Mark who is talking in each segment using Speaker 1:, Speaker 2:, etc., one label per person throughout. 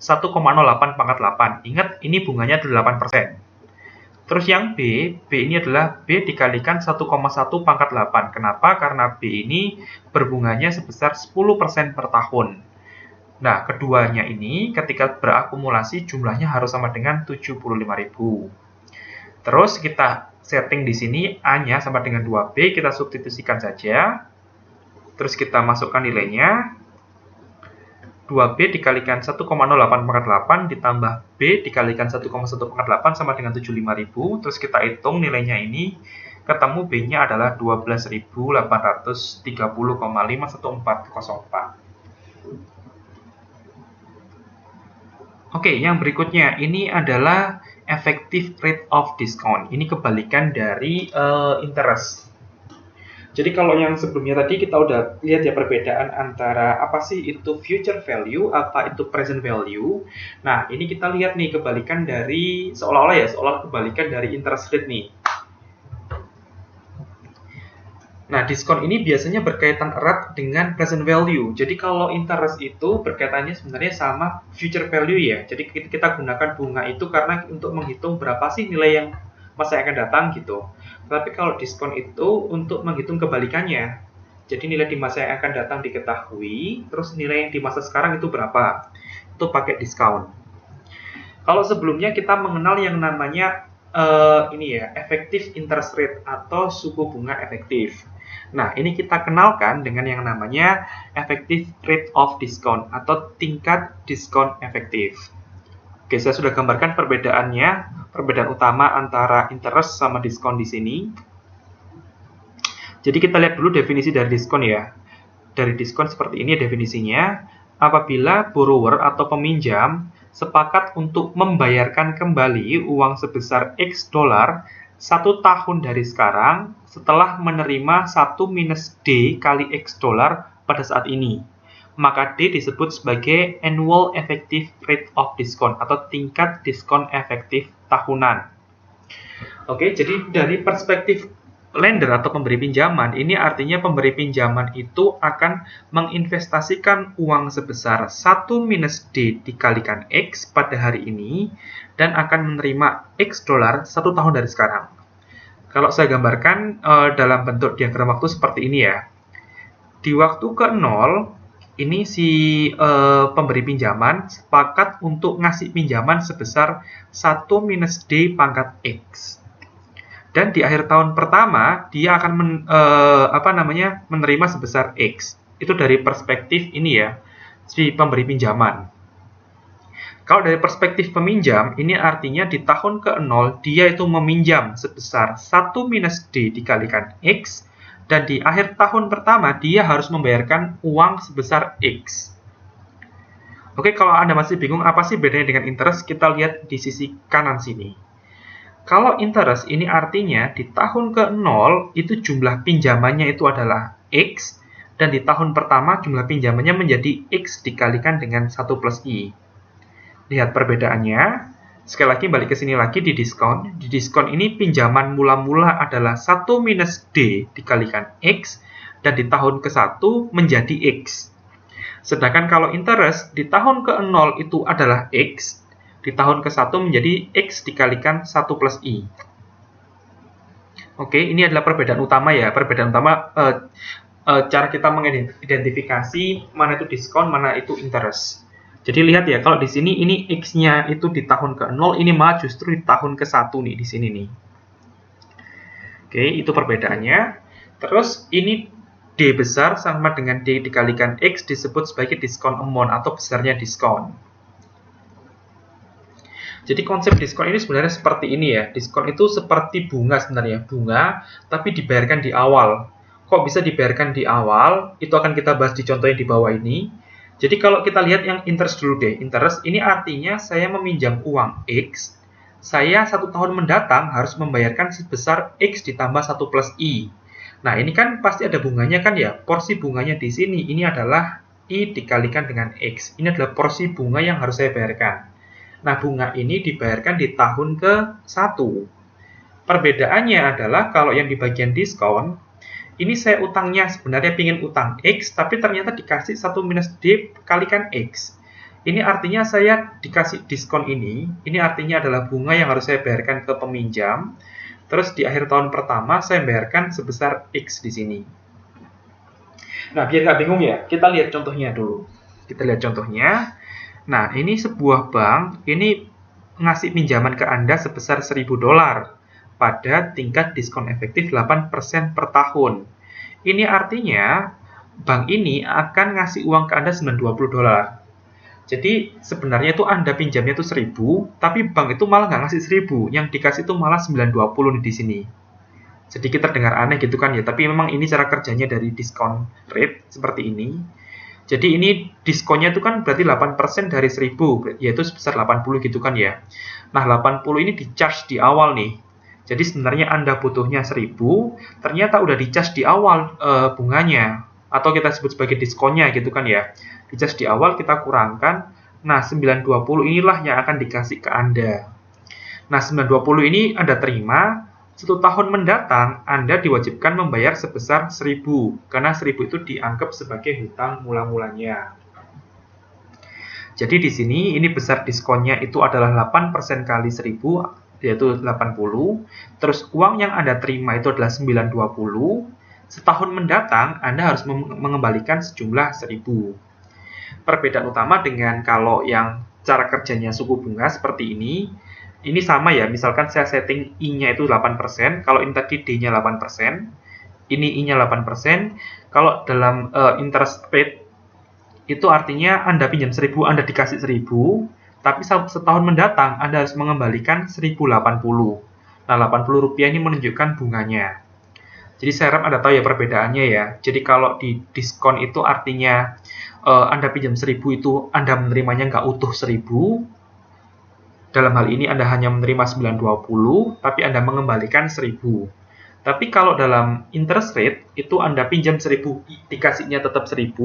Speaker 1: 1,08 pangkat 8. Ingat, ini bunganya 8%. Terus yang B ini adalah B dikalikan 1,1 pangkat 8. Kenapa? Karena B ini berbunganya sebesar 10% per tahun. Nah, keduanya ini ketika berakumulasi jumlahnya harus sama dengan 75.000. Terus kita setting di sini A-nya sama dengan 2B, kita substitusikan saja. Terus kita masukkan nilainya. 2B dikalikan 1,08 pangkat 8 ditambah B dikalikan 1,1 pangkat 8 sama dengan 75.000. Terus kita hitung nilainya ini, ketemu B-nya adalah 12.830,51404. Oke, yang berikutnya ini adalah effective rate of discount. Ini kebalikan dari interest. Jadi kalau yang sebelumnya tadi kita udah lihat ya perbedaan antara apa sih itu future value, apa itu present value. Nah, ini kita lihat nih kebalikan dari seolah kebalikan dari interest rate nih. Nah, diskon ini biasanya berkaitan erat dengan present value. Jadi kalau interest itu berkaitannya sebenarnya sama future value ya. Jadi kita gunakan bunga itu karena untuk menghitung berapa sih nilai yang masa yang akan datang gitu. Tapi kalau diskon itu untuk menghitung kebalikannya. Jadi nilai di masa yang akan datang diketahui, terus nilai yang di masa sekarang itu berapa. Itu pakai diskon. Kalau sebelumnya kita mengenal yang namanya effective interest rate atau suku bunga efektif. Nah, ini kita kenalkan dengan yang namanya effective rate of discount atau tingkat diskon efektif. Oke, saya sudah gambarkan perbedaannya, perbedaan utama antara interest sama diskon di sini. Jadi kita lihat dulu definisi dari diskon ya. Dari diskon seperti ini definisinya, apabila borrower atau peminjam sepakat untuk membayarkan kembali uang sebesar X dolar 1 tahun dari sekarang setelah menerima 1 minus D kali X dolar pada saat ini. Maka D disebut sebagai annual effective rate of discount atau tingkat diskon efektif tahunan. Oke, jadi dari perspektif lender atau pemberi pinjaman, ini artinya pemberi pinjaman itu akan menginvestasikan uang sebesar 1 minus D dikalikan X pada hari ini dan akan menerima X dolar 1 tahun dari sekarang. Kalau saya gambarkan dalam bentuk diagram waktu seperti ini ya. Di waktu ke-0, ini si pemberi pinjaman sepakat untuk ngasih pinjaman sebesar 1 minus D pangkat X. Dan di akhir tahun pertama, dia akan menerima sebesar X. Itu dari perspektif ini ya, si pemberi pinjaman. Kalau dari perspektif peminjam, ini artinya di tahun ke-0, dia itu meminjam sebesar 1 minus D dikalikan X, dan di akhir tahun pertama, dia harus membayarkan uang sebesar X. Oke, kalau Anda masih bingung apa sih bedanya dengan interest, kita lihat di sisi kanan sini. Kalau interest ini artinya di tahun ke-0 itu jumlah pinjamannya itu adalah X, dan di tahun pertama jumlah pinjamannya menjadi X dikalikan dengan 1 plus I. Lihat perbedaannya. Sekali lagi balik ke sini lagi di diskon. Di diskon ini pinjaman mula-mula adalah 1 minus D dikalikan X, dan di tahun ke-1 menjadi X. Sedangkan kalau interest di tahun ke-0 itu adalah X, di tahun ke-1 menjadi X dikalikan 1 plus I. Oke, ini adalah perbedaan utama ya. Perbedaan utama cara kita mengidentifikasi mana itu diskon, mana itu interest. Jadi lihat ya, kalau di sini ini X-nya itu di tahun ke-0, ini malah justru di tahun ke-1 nih, di sini nih. Oke, itu perbedaannya. Terus ini D besar sama dengan D dikalikan X disebut sebagai diskon amount atau besarnya diskon. Jadi konsep diskon ini sebenarnya seperti ini ya. Diskon itu seperti bunga sebenarnya. Bunga, tapi dibayarkan di awal. Kok bisa dibayarkan di awal? Itu akan kita bahas di contoh yang di bawah ini. Jadi kalau kita lihat yang interest dulu deh. Interest ini artinya saya meminjam uang X. Saya 1 tahun mendatang harus membayarkan sebesar X ditambah 1 plus I. Nah ini kan pasti ada bunganya kan ya. Porsi bunganya di sini ini adalah I dikalikan dengan X. Ini adalah porsi bunga yang harus saya bayarkan. Nah, bunga ini dibayarkan di tahun ke-1. Perbedaannya adalah kalau yang di bagian diskon, ini saya utangnya sebenarnya pingin utang X, tapi ternyata dikasih 1 minus D kalikan X. Ini artinya saya dikasih diskon ini artinya adalah bunga yang harus saya bayarkan ke peminjam. Terus di akhir tahun pertama saya bayarkan sebesar X di sini. Nah, biar nggak bingung ya, kita lihat contohnya dulu. Kita lihat contohnya. Nah, ini sebuah bank, ini ngasih pinjaman ke Anda sebesar $1.000 pada tingkat diskon efektif 8% per tahun. Ini artinya bank ini akan ngasih uang ke Anda $920. Jadi sebenarnya itu Anda pinjamnya itu 1.000, tapi bank itu malah nggak ngasih 1.000, yang dikasih itu malah 920 nih di sini. Sedikit terdengar aneh gitu kan ya, tapi memang ini cara kerjanya dari diskon rate seperti ini. Jadi ini diskonnya itu kan berarti 8% dari 1.000, yaitu sebesar 80 gitu kan ya. Nah, 80 ini di-charge di awal nih. Jadi sebenarnya Anda butuhnya 1.000, ternyata udah di-charge di awal bunganya, atau kita sebut sebagai diskonnya gitu kan ya. Di-charge di awal kita kurangkan, nah 920 inilah yang akan dikasih ke Anda. Nah 920 ini Anda terima, 1 tahun mendatang Anda diwajibkan membayar sebesar 1.000, karena 1.000 itu dianggap sebagai hutang mula-mulanya. Jadi di sini ini besar diskonnya itu adalah 8% kali 1.000, yaitu 80. Terus uang yang Anda terima itu adalah 920. Setahun mendatang Anda harus mengembalikan sejumlah 1.000. Perbedaan utama dengan kalau yang cara kerjanya suku bunga seperti ini sama ya, misalkan saya setting I-nya itu 8%, kalau ini tadi D-nya 8%, ini I-nya 8%, kalau dalam interest rate, itu artinya Anda pinjam 1.000, Anda dikasih 1.000, tapi setahun mendatang Anda harus mengembalikan 1.080. Nah, 80 rupiah ini menunjukkan bunganya. Jadi saya harap Anda tahu ya perbedaannya ya. Jadi kalau di diskon itu artinya Anda pinjam 1.000 itu Anda menerimanya nggak utuh 1.000. Dalam hal ini Anda hanya menerima 920, tapi Anda mengembalikan 1.000. Tapi kalau dalam interest rate, itu Anda pinjam 1.000, dikasihnya tetap 1.000,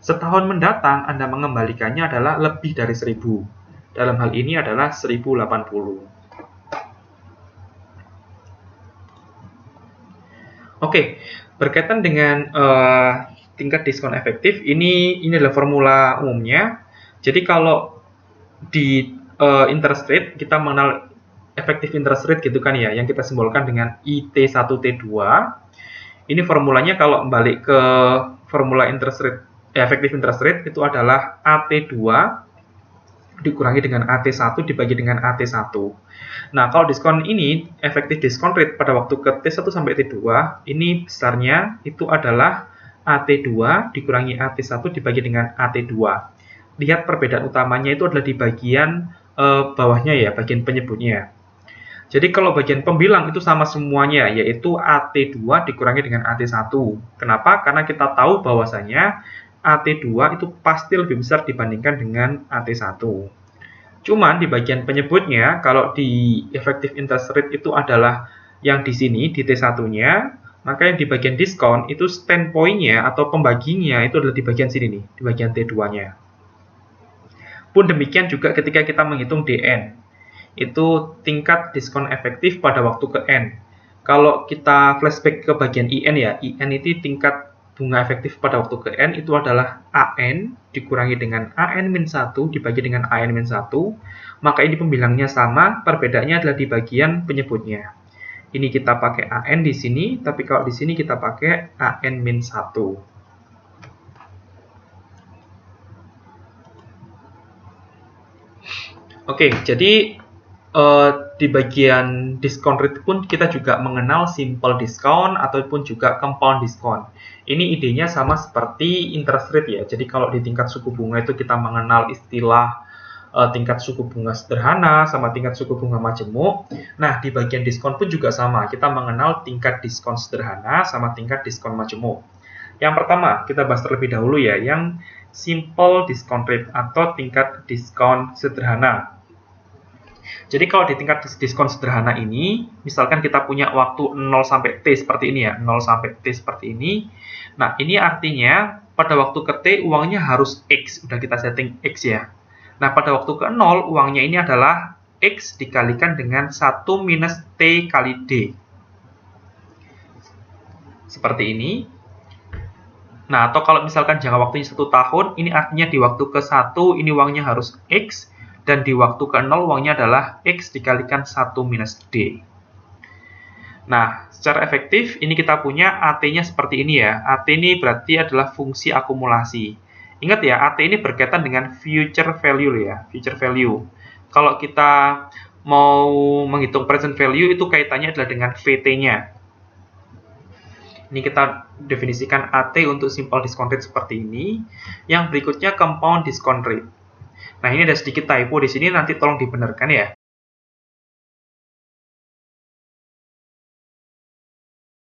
Speaker 1: setahun mendatang Anda mengembalikannya adalah lebih dari 1.000. Dalam hal ini adalah 1.080. Oke, berkaitan dengan tingkat diskon efektif, ini adalah formula umumnya. Jadi kalau di interest rate, kita mengenal efektif interest rate gitu kan ya, yang kita simbolkan dengan IT1T2. Ini formulanya kalau balik ke formula interest rate, efektif interest rate itu adalah AT2 dikurangi dengan AT1 dibagi dengan AT1. Nah, kalau diskon ini, efektif diskon rate pada waktu ke T1 sampai T2, ini besarnya itu adalah AT2 dikurangi AT1 dibagi dengan AT2. Lihat perbedaan utamanya itu adalah di bagian bawahnya ya, bagian penyebutnya. Jadi kalau bagian pembilang itu sama semuanya, yaitu AT2 dikurangi dengan AT1. Kenapa? Karena kita tahu bahwasanya AT2 itu pasti lebih besar dibandingkan dengan AT1. Cuman di bagian penyebutnya, kalau di effective interest rate itu adalah yang di sini, di T1-nya, maka yang di bagian diskon itu standpoint-nya atau pembaginya itu adalah di bagian sini nih, di bagian T2-nya. Pun demikian juga ketika kita menghitung DN, itu tingkat diskon efektif pada waktu ke N. Kalau kita flashback ke bagian IN ya, IN itu tingkat bunga efektif pada waktu ke N itu adalah AN dikurangi dengan AN-1 dibagi dengan AN-1, maka ini pembilangnya sama, perbedaannya adalah di bagian penyebutnya. Ini kita pakai AN di sini, tapi kalau di sini kita pakai AN-1. Oke, jadi di bagian diskon rate pun kita juga mengenal simple discount ataupun juga compound discount. Ini idenya sama seperti interest rate ya. Jadi kalau di tingkat suku bunga itu kita mengenal istilah tingkat suku bunga sederhana sama tingkat suku bunga majemuk. Nah, di bagian diskon pun juga sama. Kita mengenal tingkat diskon sederhana sama tingkat diskon majemuk. Yang pertama, kita bahas terlebih dahulu ya, yang simple discount rate atau tingkat diskon sederhana. Jadi kalau di tingkat diskon sederhana ini, misalkan kita punya waktu 0 sampai T seperti ini ya, 0 sampai T seperti ini. Nah, ini artinya pada waktu ke T uangnya harus X, udah kita setting X ya. Nah, pada waktu ke 0 uangnya ini adalah X dikalikan dengan 1 minus T kali D. Seperti ini. Nah, atau kalau misalkan jangka waktunya 1 tahun, ini artinya di waktu ke-1 ini uangnya harus X, dan di waktu ke-0 uangnya adalah X dikalikan 1 minus D. Nah, secara efektif, ini kita punya AT-nya seperti ini ya. AT ini berarti adalah fungsi akumulasi. Ingat ya, AT ini berkaitan dengan future value ya, future value. Kalau kita mau menghitung present value, itu kaitannya adalah dengan VT-nya. Ini kita definisikan AT untuk simple discount rate seperti ini. Yang berikutnya compound discount rate. Nah, ini ada sedikit typo di sini, nanti tolong dibenarkan ya.